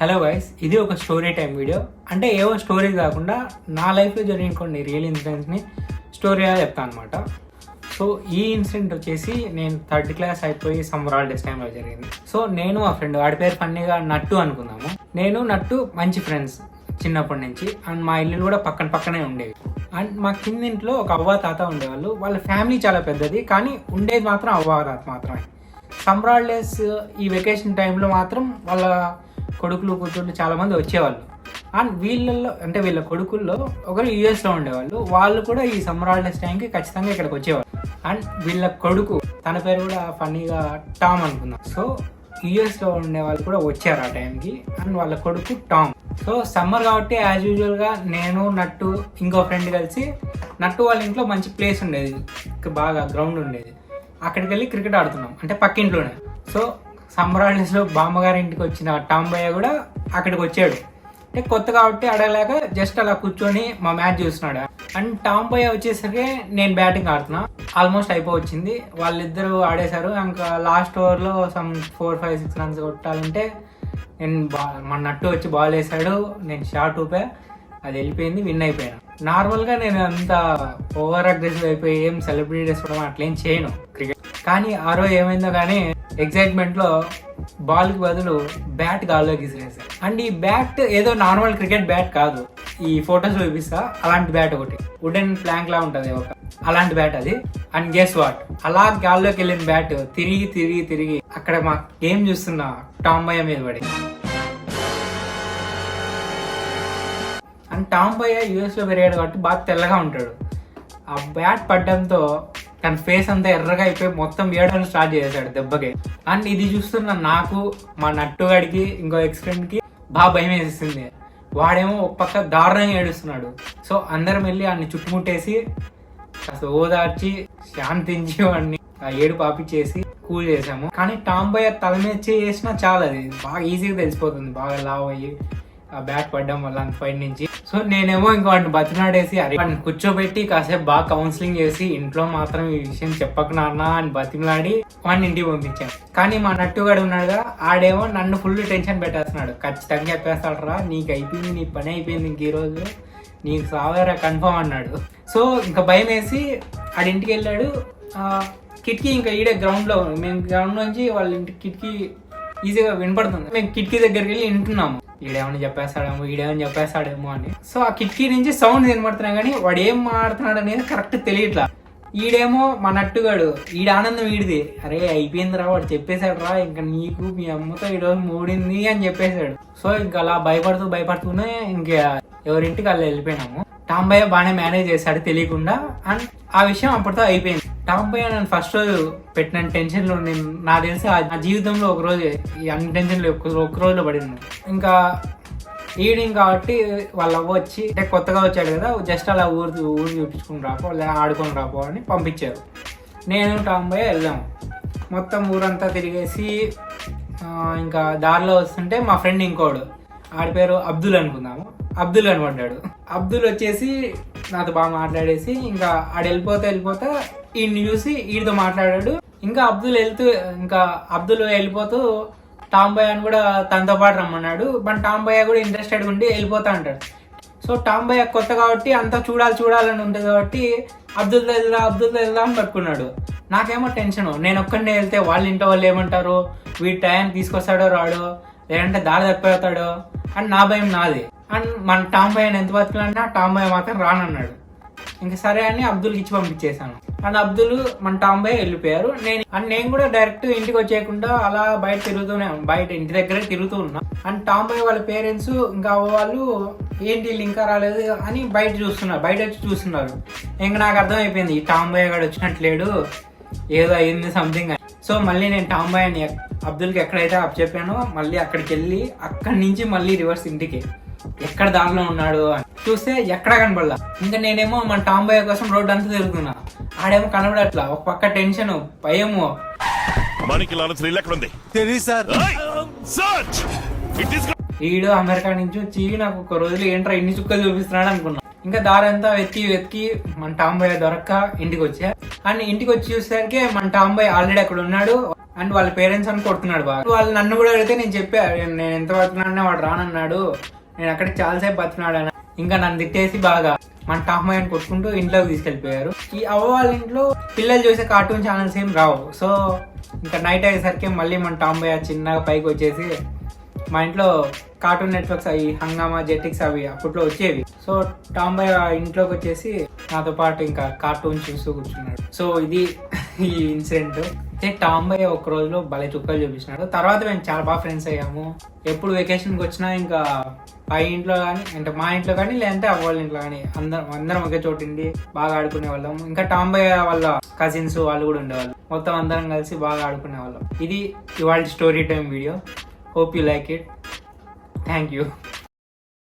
Hello guys, ఇది ఒక story time video. అంటే ఏవో స్టోరీ కాకుండా నా లైఫ్లో జరిగిన కొన్ని రియల్ ఇన్సిడెంట్స్ని స్టోరీగా చెప్తాను అనమాట. సో ఈ ఇన్సిడెంట్ వచ్చేసి నేను 3rd క్లాస్ అయిపోయి సమ్మర్ హాలిడేస్ టైంలో జరిగింది. సో నేను మా ఫ్రెండ్, వాడి పేరు ఫన్నీగా నట్టు అనుకుందాము. నేను నట్టు మంచి ఫ్రెండ్స్ చిన్నప్పటి నుంచి. అండ్ మా ఇల్లు కూడా పక్కనే ఉండేవి. అండ్ మా కిందింట్లో ఒక అవ్వ తాత ఉండేవాళ్ళు. వాళ్ళ ఫ్యామిలీ చాలా పెద్దది, కానీ ఉండేది మాత్రం అవ్వ తాత మాత్రమే. సమ్మర్ హాలిడేస్ ఈ వెకేషన్ టైంలో మాత్రం వాళ్ళ కొడుకులు కూతుళ్ళు చాలా మంది వచ్చేవాళ్ళు. అండ్ వీళ్ళ కొడుకుల్లో ఒకరు యూఎస్లో ఉండేవాళ్ళు. వాళ్ళు కూడా ఈ సమ్మర్ హాలిడేస్ టైంకి ఖచ్చితంగా ఇక్కడికి వచ్చేవాళ్ళు. అండ్ వీళ్ళ కొడుకు, తన పేరు కూడా ఫన్నీగా టామ్ అనుకుందాం. సో యూఎస్లో ఉండే వాళ్ళు కూడా వచ్చారు ఆ టైంకి. అండ్ వాళ్ళ కొడుకు టామ్. సో సమ్మర్ కాబట్టి యాజ్ యూజువల్గా నేను నట్టు ఇంకో ఫ్రెండ్ కలిసి, నట్టు వాళ్ళ ఇంట్లో మంచి ప్లేస్ ఉండేది, బాగా గ్రౌండ్ ఉండేది. అక్కడికి వెళ్ళి క్రికెట్ ఆడుతున్నాం, అంటే పక్కింట్లోనే. సో సమ్మర్ హాలిడేస్లో బామ్మగారి ఇంటికి వచ్చిన టామ్ భయ్య కూడా అక్కడికి వచ్చాడు. అంటే కొత్త కాబట్టి అడగలేక జస్ట్ అలా కూర్చొని మా మ్యాచ్ చూస్తున్నాడు. అండ్ టామ్ భయ్య వచ్చేసరికి నేను బ్యాటింగ్ ఆడుతున్నా. ఆల్మోస్ట్ అయిపోవచ్చింది, వాళ్ళిద్దరూ ఆడేశారు. ఇంకా లాస్ట్ ఓవర్లో సమ్ 4-5-6 రన్స్ కొట్టాలంటే నేను మా నట్టు వచ్చి బాల్ వేసాడు. నేను షాట్ ఊపా, అది వెళ్ళిపోయింది, విన్ అయిపోయాను. నార్మల్గా నేను అంత ఓవర్ అగ్రెసివ్ అయిపోయి ఏం సెలబ్రేట్ చేసుకోవడం అట్లేం చేయను క్రికెట్. కానీ ఆ రోజు ఏమైందో కానీ ఎగ్జైట్మెంట్లో బాల్కి బదులు బ్యాట్ గాల్లోకి విసిరేసాను. అండ్ ఈ బ్యాట్ ఏదో నార్మల్ క్రికెట్ బ్యాట్ కాదు, ఈ ఫొటోస్ చూపిస్తా అలాంటి బ్యాట్ ఒకటి, వుడెన్ ప్లాంక్ లా ఉంటుంది ఒక, అలాంటి బ్యాట్ అది. అండ్ గెస్ వాట్, అలా గాల్లోకి వెళ్ళిన బ్యాట్ తిరిగి అక్కడ మా గేమ్ చూస్తున్న టామ్ భయ్య మీద పడి. అండ్ టామ్ భయ్య యూఎస్లో పెరిగాడు కాబట్టి బాగా తెల్లగా ఉంటాడు. ఆ బ్యాట్ పడ్డంతో తన ఫేస్ అంతా ఎర్రగా అయిపోయి మొత్తం ఏడవడం స్టార్ట్ చేశాడు దెబ్బకి. అండ్ ఇది చూస్తున్న నాకు, మా నట్టుగాడికి, ఇంకో ఎక్స్ఫ్రెండ్కి బాగా భయం వేసింది. వాడేమో ఒక పక్క దారుణంగా ఏడుస్తున్నాడు. సో అందరం వెళ్ళి వాడిని చుట్టుముట్టేసి అసలు ఓదార్చి శాంతించి వాడిని ఆ ఏడు పాపిచ్చేసి కూల్ చేసాము. కానీ టామ్ భయ్య తల మీద చేసినా చాలా, అది బాగా ఈజీగా తెలిసిపోతుంది, బాగా లావ్ అయ్యి ఆ బ్యాట్ పడ్డం వల్ల ఫైట్ నుంచి. సో నేనేమో ఇంకో వాడిని బతిమలాడేసి వాడిని కూర్చోబెట్టి కాసేపు బాగా కౌన్సిలింగ్ చేసి, ఇంట్లో మాత్రం ఈ విషయం చెప్పకు నాన్న అని బతిమలాడి వాడిని ఇంటికి పంపించాను. కానీ మా నట్టుగాడు ఉన్నాడుగా, ఆడేమో నన్ను ఫుల్ టెన్షన్ పెట్టేస్తున్నాడు. ఖచ్చితంగా చెప్పేస్తాడు రా, నీకు అయిపోయింది, నీ పని అయిపోయింది, ఇంక ఈరోజు నీకు సావేరా కన్ఫర్మ్ అన్నాడు. సో ఇంకా భయం వేసి ఆడింటికి వెళ్ళాడు. కిటికీ ఇంకా ఈడే గ్రౌండ్లో, మేము గ్రౌండ్ నుంచి వాళ్ళ ఇంటి కిటికీ ఈజీగా వినపడుతుంది. మేము కిటికీ దగ్గరికి వెళ్ళి వింటున్నాము, ఈడేమని చెప్పేస్తాడేమో అని. సో ఆ కిటికీ నుంచి సౌండ్ వినపడుతున్నాయి, కానీ వాడు ఏం మాట్లాడుతున్నాడు అనేది కరెక్ట్ తెలియట్లా. ఈడేమో మా నట్టుగాడు, ఈడ ఆనందం ఈడిది, అరే అయిపోయిందిరా వాడు చెప్పేశాడు రా, ఇంకా నీకు మీ అమ్మతో ఈరోజు మూడింది అని చెప్పేశాడు. సో ఇంకా అలా భయపడుతూనే ఇంకా ఎవరింటికి అలా వెళ్ళిపోయినాము. టామ్ భయ్య బాగానే మేనేజ్ చేశాడు తెలియకుండా. అండ్ ఆ విషయం అప్పటితో అయిపోయింది. టామ్ భయ్య నన్ను ఫస్ట్ రోజు పెట్టిన టెన్షన్లో, నేను నాకు తెలిసి ఆ జీవితంలో ఒక రోజు ఈ అన్ని టెన్షన్లు ఒక రోజులో పడింది. ఇంకా ఈవినింగ్ కాబట్టి వాళ్ళ అవ్వ వచ్చి, అంటే కొత్తగా వచ్చాడు కదా, జస్ట్ అలా ఊరు చూపించుకుని రాపో, లేదా ఆడుకొని రాపో అని పంపించారు. నేను టామ్ భయ్య వెళ్ళాము. మొత్తం ఊరంతా తిరిగేసి ఇంకా దారిలో వస్తుంటే మా ఫ్రెండ్ ఇంకోడు, ఆడి పేరు అబ్దుల్ అనుకుందాము, అబ్దుల్ కనబడ్డాడు. అబ్దుల్ వచ్చేసి నాతో బాగా మాట్లాడేసి ఇంకా ఆడు వెళ్ళిపోతా ఈయన్ని చూసి వీడితో మాట్లాడాడు. ఇంకా అబ్దుల్ వెళ్ళిపోతూ టామ్ భయ్య అని కూడా తనతో పాటు రమ్మన్నాడు. బట్ టామ్ భయ్య కూడా ఇంట్రెస్టెడ్ ఉండి వెళ్ళిపోతా అంటాడు. సో టామ్ భయ్య కొత్త కాబట్టి అంతా చూడాలని ఉంటుంది కాబట్టి అబ్దుల్ వెళ్దా అని పట్టుకున్నాడు. నాకేమో టెన్షన్, నేను ఒక్కడినే వెళ్తే వాళ్ళ ఇంట్లో వాళ్ళు ఏమంటారు, వీడి టైంకి తీసుకొస్తాడో రాడో, లేదంటే దారి తప్పిపోతాడో అని నా భయం నాది. అండ్ మన టామ్ భయ్యని ఎంత బతుకులన్నా టామ్ భయ్య మాత్రం రానన్నాడు. ఇంకా సరే అని అబ్దుల్కి ఇచ్చి పంపించేశాను. అండ్ అబ్దుల్ మన టామ్ భయ్య వెళ్ళిపోయారు. నేను కూడా డైరెక్ట్ ఇంటికి వచ్చేయకుండా అలా బయట ఇంటి దగ్గరే తిరుగుతూ ఉన్నా. అండ్ టామ్ భయ్య వాళ్ళ పేరెంట్స్ ఇంకా వాళ్ళు ఏంటి వీళ్ళు ఇంకా రాలేదు అని బయట వచ్చి చూస్తున్నారు. ఇంకా నాకు అర్థమైపోయింది, ఈ టామ్ భయ్య గారు వచ్చినట్లేడు, ఏదో అయింది సంథింగ్. సో మళ్ళీ నేను టామ్ భయ్యని అబ్దుల్కి ఎక్కడైతే చెప్పానో మళ్ళీ అక్కడికి వెళ్ళి అక్కడి నుంచి మళ్ళీ రివర్స్ ఇంటికి ఎక్కడ దారిలో ఉన్నాడు అని చూస్తే ఎక్కడ కనబడలా. ఇంకా నేనేమో మన టామ్ భయ్య కోసం రోడ్డు అంతా తిరుగుతున్నా, ఆడేమో కనబడట్లా. ఒక పక్క టెన్షన్, భయము. ఈడు అమెరికా నుంచి వచ్చి నాకు ఒక రోజులు ఏంట్రా ఇన్ని చుక్కలు చూపిస్తున్నాడు అనుకున్నా. ఇంకా దారంతా వెతికి మన టామ్ భయ్య దొరక్క ఇంటికి వచ్చా. అండ్ ఇంటికి వచ్చి చూసేసరికి మన టామ్ భయ్య ఆల్రెడీ అక్కడ ఉన్నాడు. అండ్ వాళ్ళ పేరెంట్స్ అని కొడుతున్నాడు బాగా. వాళ్ళు నన్ను కూడా అడిగితే నేను చెప్పా, నేను ఎంత బతున్నాడనే వాడు రానన్నాడు, నేను అక్కడ చాలాసేపు బతున్నాడు అని. ఇంకా నన్ను తిట్టేసి బాగా మన టామ్ బాయ్ అని కొట్టుకుంటూ ఇంట్లోకి తీసుకెళ్ళిపోయారు. ఈ అవ్వ వాళ్ళ ఇంట్లో పిల్లలు చూసే కార్టూన్ ఛానల్స్ ఏం రావు. సో ఇంకా నైట్ అయ్యేసరికి మళ్ళీ మన టామ్ బాయ్ చిన్నగా పైకి వచ్చేసి మా ఇంట్లో కార్టూన్ నెట్వర్క్స్ అవి హంగామా జెటిక్స్ అవి అప్పట్లో వచ్చేవి. సో టామ్ బాయ్ ఇంట్లోకి వచ్చేసి నాతో పాటు ఇంకా కార్టూన్ చూస్తూ కూర్చున్నాడు. సో ఇది ఈ ఇన్సిడెంట్. టామ్ బాయ్ ఒక రోజులో భలే చుక్కలు చూపించినాడు. తర్వాత మేము చాలా బాగా ఫ్రెండ్స్ అయ్యాము. ఎప్పుడు వెకేషన్కి వచ్చినా ఇంకా పై ఇంట్లో కానీ అంటే మా ఇంట్లో కానీ లేదంటే అవ్వాళ్ళ ఇంట్లో కానీ అందరం ఒకే చోటు బాగా ఆడుకునే వాళ్ళం. ఇంకా టామ్ బాయ్ వాళ్ళ కజిన్స్ వాళ్ళు కూడా ఉండేవాళ్ళు. మొత్తం అందరం కలిసి బాగా ఆడుకునే వాళ్ళం. ఇది ఇవాళ story time video. Hope you like it. Thank you.